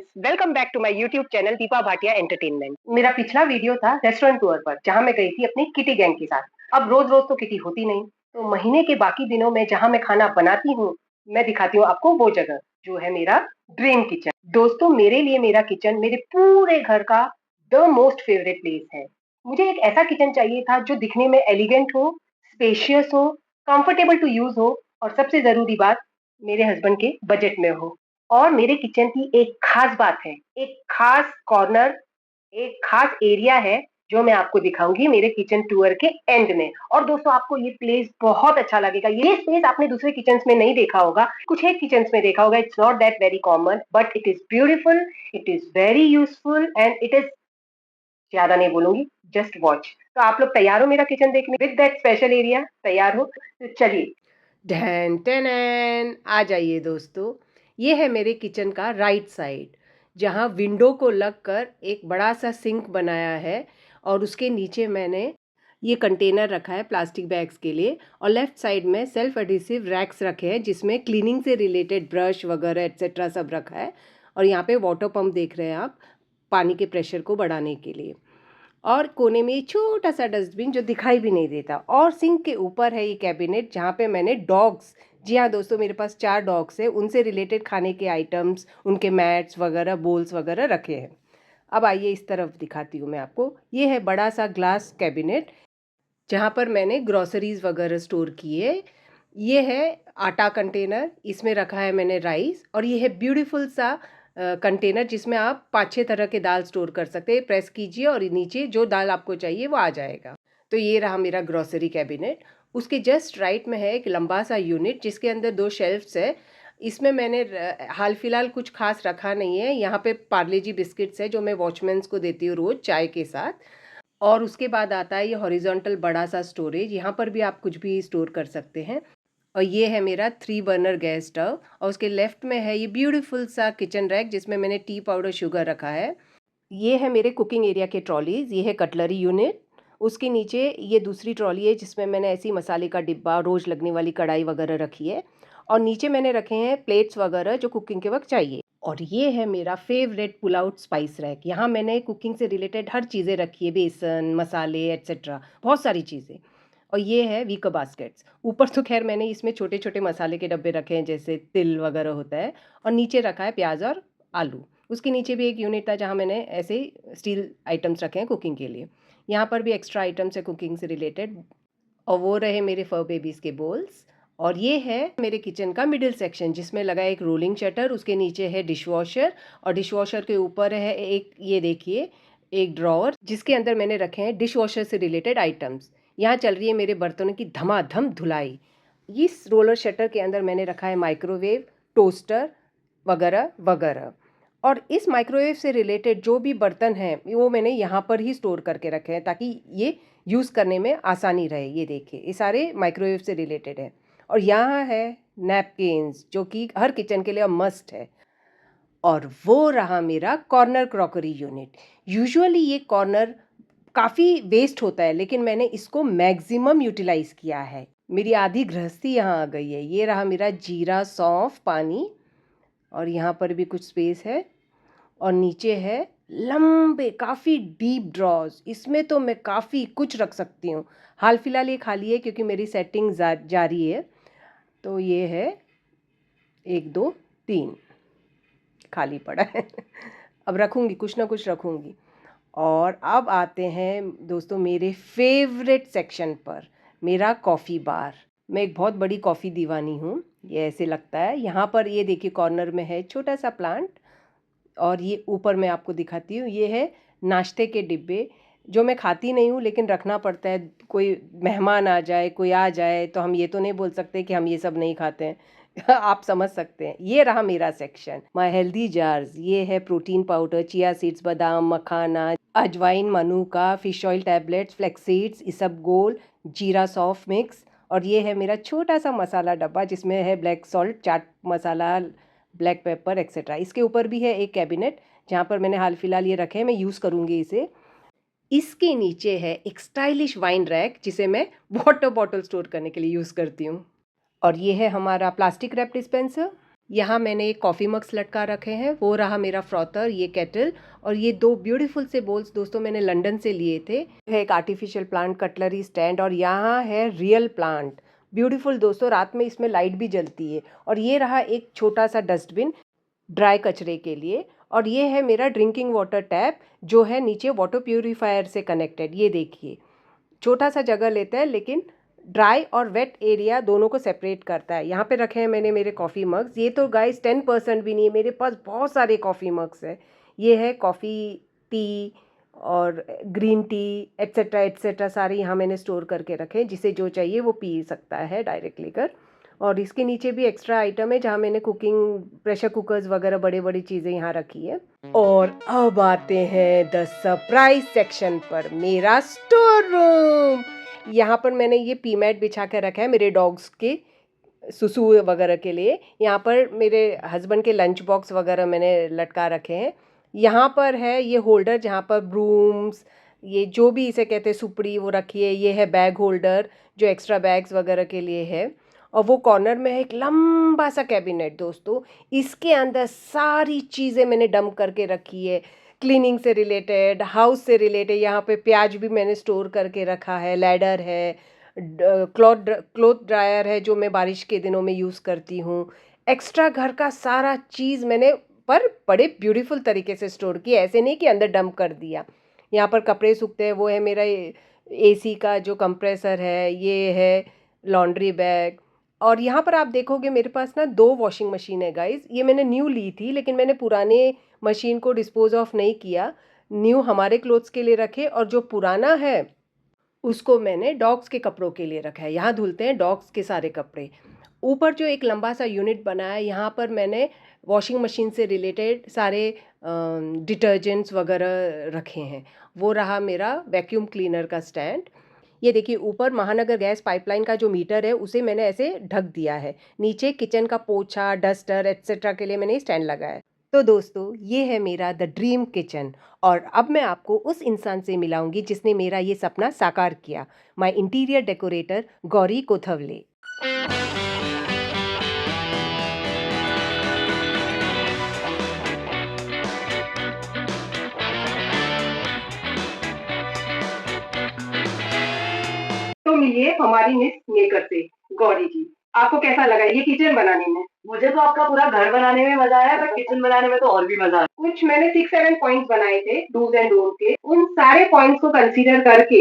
Friends, welcome back to my YouTube channel Deepa Bhatia entertainment. मेरा पिछला video था रेस्टोरेंट टूर पर, जहां मैं गई थी अपनी किटी गैंग के साथ। अब रोज रोज तो किटी होती नहीं, तो महीने के बाकी दिनों में जहां मैं खाना बनाती हूँ, मैं दिखाती हूँ आपको वो जगह जो है मेरा ड्रीम किचन। दोस्तों, मेरे लिए मेरा किचन मेरे पूरे घर का द मोस्ट फेवरेट प्लेस है। मुझे एक ऐसा किचन चाहिए था जो दिखने में एलिगेंट हो, स्पेशियस हो, कंफर्टेबल टू यूज हो, और सबसे जरूरी बात, मेरे हस्बैंड के बजट में हो। और मेरे किचन की एक खास बात है, एक खास कॉर्नर, एक खास एरिया है जो मैं आपको दिखाऊंगी मेरे किचन टूर के एंड में। और दोस्तों, आपको ये प्लेस बहुत अच्छा लगेगा। ये स्पेस आपने दूसरे किचन्स में नहीं देखा होगा, कुछ एक किचन्स में देखा होगा। It's not that very common, but it is beautiful, it is very useful and it is, ज्यादा नहीं बोलूंगी, जस्ट वॉच। तो आप लोग तैयार हो मेरा किचन देखने विद दैट स्पेशल एरिया? तैयार हो? तो चलिए, ढन टेन आ जाइए दोस्तों। ये है मेरे किचन का राइट साइड, जहाँ विंडो को लगकर एक बड़ा सा सिंक बनाया है, और उसके नीचे मैंने ये कंटेनर रखा है प्लास्टिक बैग्स के लिए, और लेफ्ट साइड में सेल्फ एडिसिव रैक्स रखे हैं जिसमें क्लीनिंग से रिलेटेड ब्रश वगैरह एट्सेट्रा सब रखा है। और यहाँ पे वाटर पंप देख रहे हैं आप, पानी के प्रेशर को बढ़ाने के लिए। और कोने में छोटा सा डस्टबिन जो दिखाई भी नहीं देता। और सिंक के ऊपर है ये कैबिनेट जहाँ पे मैंने डॉग्स, जी हाँ दोस्तों, मेरे पास 4 डॉग्स हैं, उनसे रिलेटेड खाने के आइटम्स, उनके मैट्स वगैरह, बोल्स वगैरह रखे हैं। अब आइए इस तरफ दिखाती हूँ मैं आपको। ये है बड़ा सा ग्लास कैबिनेट जहाँ पर मैंने ग्रॉसरीज वगैरह स्टोर किए। ये है आटा कंटेनर, इसमें रखा है मैंने राइस। और ये है ब्यूटीफुल सा कंटेनर जिसमें आप 5-6 तरह के दाल स्टोर कर सकते हैं। प्रेस कीजिए और नीचे जो दाल आपको चाहिए वो आ जाएगा। तो ये रहा मेरा ग्रॉसरी कैबिनेट। उसके जस्ट राइट में है एक लंबा सा यूनिट जिसके अंदर 2 शेल्फ्स है। इसमें मैंने हाल फिलहाल कुछ खास रखा नहीं है। यहाँ पे पार्ले जी बिस्किट्स है जो मैं वॉचमैन्स को देती हूँ रोज़ चाय के साथ। और उसके बाद आता है ये हॉरिजॉन्टल बड़ा सा स्टोरेज, यहाँ पर भी आप कुछ भी स्टोर कर सकते हैं। और ये है मेरा 3 बर्नर गैस स्टव, और उसके लेफ्ट में है ये ब्यूटीफुल सा किचन रैक जिसमें मैंने टी पाउडर शुगर रखा है। ये है मेरे कुकिंग एरिया के ट्रॉलीज। ये है कटलरी यूनिट। उसके नीचे ये दूसरी ट्रॉली है जिसमें मैंने ऐसी मसाले का डिब्बा, रोज लगने वाली कढ़ाई वगैरह रखी है। और नीचे मैंने रखे हैं प्लेट्स वगैरह जो कुकिंग के वक्त चाहिए। और ये है मेरा favourite pull out spice rack. यहाँ मैंने कुकिंग से रिलेटेड हर चीज़ें रखी है, बेसन, मसाले एट्सेट्रा, बहुत सारी चीज़ें। और ये है वीकर बास्केट्स। ऊपर तो खैर मैंने इसमें छोटे छोटे मसाले के डब्बे रखे हैं जैसे तिल वगैरह होता है। और नीचे रखा है प्याज और आलू। उसके नीचे भी एक यूनिट था जहाँ मैंने ऐसे स्टील आइटम्स रखे हैं कुकिंग के लिए। यहाँ पर भी एक्स्ट्रा आइटम्स है कुकिंग से रिलेटेड। और वो रहे मेरे फर बेबीज़ के बोल्स। और ये है मेरे किचन का मिडिल सेक्शन जिसमें लगा एक रोलिंग शटर, उसके नीचे है डिशवॉशर, और डिशवॉशर के ऊपर है एक, ये देखिए, एक ड्रॉअर जिसके अंदर मैंने रखे हैं डिशवॉशर से रिलेटेड आइटम्स। यहाँ चल रही है मेरे बर्तनों की धमाधम धुलाई। इस रोलर शटर के अंदर मैंने रखा है माइक्रोवेव, टोस्टर वगैरह वगैरह। और इस माइक्रोवेव से रिलेटेड जो भी बर्तन हैं वो मैंने यहाँ पर ही स्टोर करके रखे हैं ताकि ये यूज़ करने में आसानी रहे। ये देखिए, ये सारे माइक्रोवेव से रिलेटेड है। और यहाँ है नैपकिन्स जो कि हर किचन के लिए मस्ट है। और वो रहा मेरा कॉर्नर क्रॉकरी यूनिट। यूजुअली ये कॉर्नर काफ़ी वेस्ट होता है, लेकिन मैंने इसको मैक्सिमम यूटिलाइज़ किया है। मेरी आधी गृहस्थी यहाँ आ गई है। ये रहा मेरा जीरा सौंफ पानी, और यहाँ पर भी कुछ स्पेस है। और नीचे है लंबे काफ़ी डीप ड्रॉज, इसमें तो मैं काफ़ी कुछ रख सकती हूँ। हाल फिलहाल ये खाली है क्योंकि मेरी सेटिंग जारी है। तो ये है 1 2 3 खाली पड़ा है। अब रखूँगी, कुछ ना कुछ रखूँगी। और अब आते हैं दोस्तों मेरे फेवरेट सेक्शन पर, मेरा कॉफ़ी बार। मैं एक बहुत बड़ी कॉफ़ी दीवानी हूँ, ये ऐसे लगता है। यहाँ पर ये देखिए कॉर्नर में है छोटा सा प्लांट। और ये ऊपर मैं आपको दिखाती हूँ, ये है नाश्ते के डिब्बे जो मैं खाती नहीं हूँ लेकिन रखना पड़ता है। कोई मेहमान आ जाए, कोई आ जाए, तो हम ये तो नहीं बोल सकते कि हम ये सब नहीं खाते हैं। आप समझ सकते हैं। ये रहा मेरा सेक्शन, माय हेल्दी जार्स। ये है प्रोटीन पाउडर, चिया सीड्स, बादाम, मखाना, अजवाइन, मनुका, fish oil tablets, flax seeds, इसबगोल, जीरा सौंफ मिक्स। और ये है मेरा छोटा सा मसाला डब्बा जिसमें है black salt, chaat masala, black pepper etcetera. इसके ऊपर भी है एक कैबिनेट जहाँ पर मैंने हाल फिलहाल ये रखे हैं, मैं यूज़ करूँगी इसे। इसके नीचे है एक स्टाइलिश वाइन रैक जिसे मैं वाटर बॉटल स्टोर करने के लिए यूज़ करती हूँ। और ये है हमारा प्लास्टिक रैप डिस्पेंसर। यहाँ मैंने एक कॉफ़ी मग्स लटका रखे हैं, वो रहा मेरा फ्रॉथर, ये केटल, और ये 2 ब्यूटीफुल से बोल्स दोस्तों मैंने लंदन से लिए थे। है एक आर्टिफिशियल प्लांट कटलरी स्टैंड, और यहाँ है रियल प्लांट, ब्यूटीफुल दोस्तों, रात में इसमें लाइट भी जलती है। और ये रहा एक छोटा सा डस्टबिन ड्राई कचरे के लिए, और ये है मेरा ड्रिंकिंग वाटर टैप जो है नीचे वाटर प्यूरीफायर से कनेक्टेड। ये देखिए छोटा सा जगह लेता है लेकिन ड्राई और वेट एरिया दोनों को सेपरेट करता है। यहाँ पे रखे हैं मैंने मेरे कॉफ़ी मग्स, ये तो गाइस 10% भी नहीं है, मेरे पास बहुत सारे कॉफ़ी मग्स हैं। ये है कॉफ़ी, टी और ग्रीन टी एट्सेट्रा एट्सेट्रा सारे यहाँ मैंने स्टोर करके रखे हैं, जिसे जो चाहिए वो पी सकता है डायरेक्ट लेकर। और इसके नीचे भी एक्स्ट्रा आइटम है जहाँ मैंने कुकिंग प्रेशर कुकर्स वगैरह बड़ी बड़ी चीज़ें यहाँ रखी है। और अब आते हैं द सरप्राइज सेक्शन पर, मेरा स्टोर रूम। यहाँ पर मैंने ये पी मैट बिछा कर रखा है मेरे डॉग्स के सुसु वगैरह के लिए। यहाँ पर मेरे हस्बैंड के लंच बॉक्स वगैरह मैंने लटका रखे हैं। यहाँ पर है ये होल्डर जहाँ पर ब्रूम्स, ये जो भी इसे कहते हैं सुपड़ी, वो रखी है। ये है बैग होल्डर जो एक्स्ट्रा बैग्स वगैरह के लिए है। और वो कॉर्नर में है एक लंबा सा कैबिनेट दोस्तों, इसके अंदर सारी चीज़ें मैंने डंप करके रखी है, क्लीनिंग से रिलेटेड, हाउस से रिलेटेड। यहाँ पे प्याज भी मैंने स्टोर करके रखा है, लैडर है, क्लॉथ ड्रायर है जो मैं बारिश के दिनों में यूज़ करती हूँ। एक्स्ट्रा घर का सारा चीज़ मैंने पर बड़े ब्यूटीफुल तरीके से स्टोर किया, ऐसे नहीं कि अंदर डंप कर दिया। यहाँ पर कपड़े सूखते हैं, वो है मेरा एसी का जो कंप्रेसर है, ये है लॉन्ड्री बैग। और यहाँ पर आप देखोगे मेरे पास ना 2 वॉशिंग मशीन है गाइस। ये मैंने न्यू ली थी लेकिन मैंने पुराने मशीन को डिस्पोज ऑफ नहीं किया, न्यू हमारे क्लोथ्स के लिए रखे, और जो पुराना है उसको मैंने डॉग्स के कपड़ों के लिए रखा है। यहाँ धुलते हैं डॉग्स के सारे कपड़े। ऊपर जो एक लंबा सा यूनिट बना है, यहाँ पर मैंने वॉशिंग मशीन से रिलेटेड सारे डिटर्जेंट्स वगैरह रखे हैं। वो रहा मेरा वैक्यूम क्लीनर का स्टैंड। ये देखिए ऊपर महानगर गैस पाइपलाइन का जो मीटर है उसे मैंने ऐसे ढक दिया है। नीचे किचन का पोछा, डस्टर एट्सेट्रा के लिए मैंने स्टैंड लगाया है। तो दोस्तों ये है मेरा द ड्रीम किचन, और अब मैं आपको उस इंसान से मिलाऊंगी जिसने मेरा ये सपना साकार किया, माय इंटीरियर डेकोरेटर गौरी कोथवले। तो मिलिए हमारी मिस मेकर से, गौरी जी। आपको कैसा लगा ये किचन बनाने में? मुझे तो आपका पूरा घर बनाने में मजा आया, बट किचन बनाने में तो और भी मजा आया। कुछ मैंने 6-7 पॉइंट्स बनाए थे डूज एंड डोंट के, उन सारे पॉइंट्स को कंसीडर करके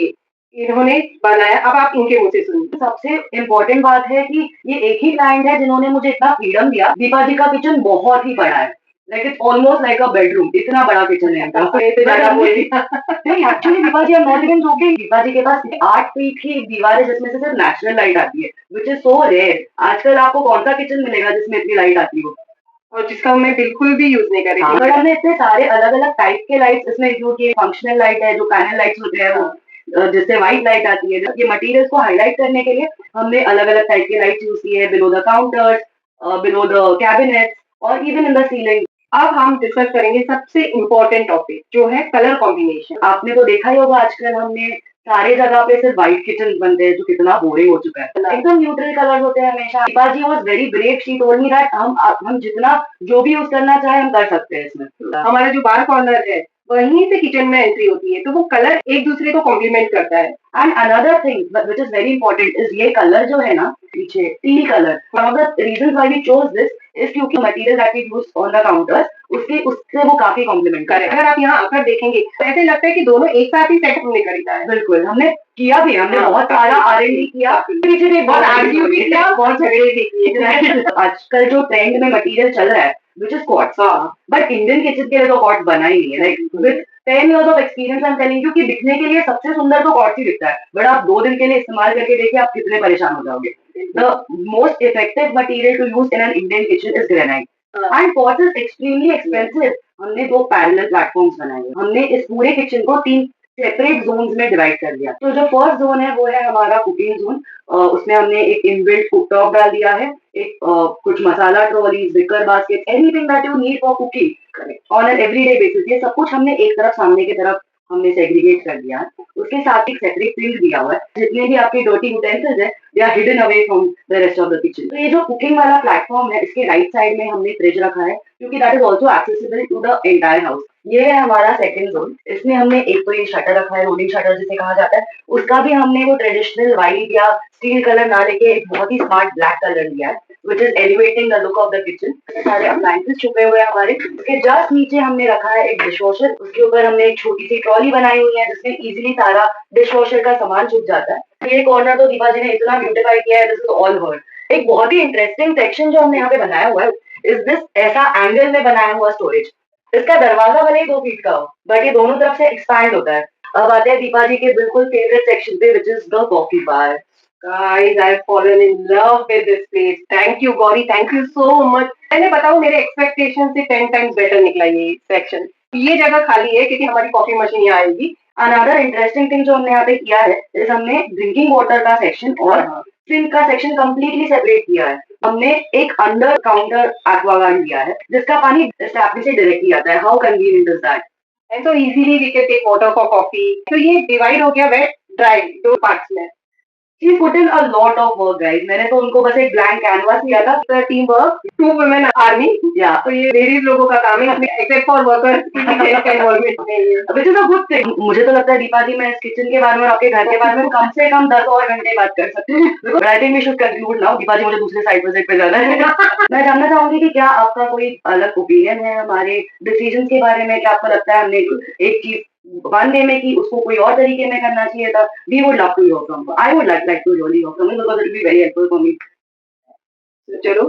इन्होंने बनाया। अब आप इनके मुंह से सुनिए। सबसे इम्पोर्टेंट बात है कि ये एक ही क्लाइंट है जिन्होंने मुझे इतना फ्रीडम दिया। दीपा जी का किचन बहुत ही बड़ा है, like it's almost like a bedroom, इतना बड़ा किचन है इनका। नहीं actually Deepa ji, I am not even joking, Deepa ji के पास 8 फीट की दीवार है जिसमें से सिर्फ नेचुरल लाइट आती है, विच इज सो रेयर। आजकल आपको कौन सा किचन मिलेगा जिसमें इतनी लाइट आती हो, और जिसका मैं बिल्कुल भी यूज नहीं करी। बट हमने इतने सारे अलग अलग टाइप के लाइट्स इसमें इंक्लूड किए। फंक्शनल लाइट है जो पैनल लाइट्स होते हैं, वो जिससे व्हाइट लाइट आती है। ये मटेरियल्स को हाईलाइट करने के लिए हमने अलग अलग टाइप के लाइट्स यूज किए हैं, below the counters, below the cabinets और इवन इन द सीलिंग। अब हम डिस्कस करेंगे सबसे इम्पोर्टेंट टॉपिक जो है कलर कॉम्बिनेशन। आपने तो देखा ही होगा आजकल हमने सारे जगह पे सिर्फ व्हाइट किचन बनते हैं जो कितना बोरिंग हो चुका है। एकदम न्यूट्रल कलर होते हैं हमेशा। Deepa ji was very brave, she told me that हम जितना जो भी यूज करना चाहे हम कर सकते हैं इसमें। हमारा जो बार कॉर्नर है वहीं से किचन में एंट्री होती है, तो वो कलर एक दूसरे को कॉम्प्लीमेंट करता है। And another thing which is very important is ये कलर जो है ना पीछे teal colour, one of the reasons why we chose this is क्योंकि material that we use on the counters उससे वो काफी कॉम्प्लीमेंट करे। अगर आप यहाँ आकर देखेंगे तो ऐसे लगता है कि दोनों एक साथ ही सेट हमने खरीदा है। बिल्कुल, हमने किया भी, हमने बहुत सारा R&D किया, बहुत आर्ग्यू भी किया, बहुत झगड़े भी किए। आजकल जो ट्रेंड में मटेरियल चल रहा है which is quartz, but Indian kitchen के लिए तो क्वार्ट्ज बना ही नहीं है। Like with 10 years of experience I am telling you कि दिखने के लिए सबसे सुंदर तो क्वार्ट्ज ही दिखता है, बट आप 2 दिन के लिए इस्तेमाल करके देखिए आप कितने परेशान हो जाओगे। The most effective material to use in an Indian kitchen is granite and quartz is extremely expensive. हमने 2 पैरेलल प्लेटफॉर्म्स बनाए, हमने इस पूरे किचन को 3 सेपरेट जोन्स में डिवाइड कर दिया। तो जो फर्स्ट जोन है वो है हमारा कुकिंग जोन, उसमें हमने एक इनबिल्ट कुकटॉप डाल दिया है, एक कुछ masala trolleys, wicker basket, anything that you need for cooking on an everyday basis, ये सब कुछ हमने एक तरफ सामने की तरफ हमने सेग्रीगेट कर दिया है। उसके साथ एक सेपरेट सिंक दिया हुआ है, जितने भी आपके डर्टी यूटेंसिल्स है they are hidden away from the rest of the kitchen. तो ये जो कुकिंग वाला प्लेटफॉर्म है, इसके राइट साइड में हमने फ्रिज रखा है, क्योंकि that is also accessible to the entire house. ये है हमारा सेकंड जोन। इसमें हमने एक तो ये शटर रखा है, रोलिंग शटर जिसे कहा जाता है, उसका भी हमने वो ट्रेडिशनल व्हाइट या स्टील कलर ना लेके एक बहुत ही स्मार्ट ब्लैक कलर लिया है, which is elevating the look of the kitchen। सारे अप्लायंसेस छुपे हुए हैं हमारे। उसके जस्ट नीचे हमने रखा है एक डिशवॉशर, उसके ऊपर हमने एक छोटी सी ट्रॉली बनाई हुई है, जिसमें इजीली सारा डिशवॉशर का सामान छुप जाता है। ये कॉर्नर तो दीपा जी ने इतना ब्यूटिफाई किया है, दिस इज ऑल हर। एक बहुत ही इंटरेस्टिंग सेक्शन जो हमने यहाँ पे बनाया हुआ है, इज दिस ऐसा एंगल में बनाया हुआ स्टोरेज। इसका दरवाजा भले ही 2 फीट का हो, बट ये दोनों तरफ से एक्सपैंड होता है। अब आते हैं दीपा जी के बिल्कुल फेवरेट सेक्शन पे, which is the coffee bar. Guys, I've fallen in love with this place. Thank you, Gauri. Thank you so much. मैंने बताऊं मेरे एक्सपेक्टेशन से 10 टाइम्स बेटर निकला ये सेक्शन। ये जगह खाली है क्योंकि हमारी कॉफी मशीन यहाँ आएगी। अनदर इंटरेस्टिंग थिंग जो हमने यहाँ पे किया है, इस हमने ड्रिंकिंग वाटर का सेक्शन और सिंक का सेक्शन कंप्लीटली सेपरेट किया है। हमने एक अंडर काउंटर एक्वागार्ड दिया है, जिसका पानी टैप से डायरेक्टली आता है। How convenient is that? And so easily we can take water for coffee. तो ये डिवाइड हो गया वेट ड्राई 2 पार्ट्स में। She put in a lot of work, guys. मैंने तो उनको बस एक ब्लैंक कैनवास दिया था। Team work 2 women army. या तो ये लेडीज लोगों का काम है, एक्सेप्ट फॉर वर्कर्स की इन्वॉल्वमेंट नहीं है। Which is a good thing. मुझे तो लगता है दीपा जी, मैं इस किचन के बारे में और आपके घर के बारे में कम से कम 10 और घंटे बात कर सकते हैं। But I think we should conclude now. Deepa ji, मुझे दूसरे साइड प्रोजेक्ट पे जाना है। मैं जानना चाहूंगी कि क्या आपका कोई अलग ओपिनियन है हमारे डिसीजन के बारे में? क्या आपको लगता है हमने एक चीज वन वे में की, उसको कोई और तरीके में करना चाहिए था? We would love to hear from you. I would like to really hear from you, because it will be very helpful for me. चलो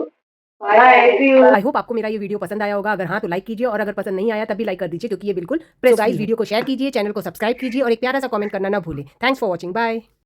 bye, see you. I hope आपको मेरा ये वीडियो पसंद आया होगा। अगर हाँ तो लाइक कीजिए, और अगर पसंद नहीं आया तब भी लाइक कर दीजिए, क्योंकि ये बिल्कुल प्रेस। गाइस, वीडियो को शेयर कीजिए, चैनल को सब्सक्राइब कीजिए और एक प्यारा सा कमेंट करना ना भूलें। Thanks for watching, bye.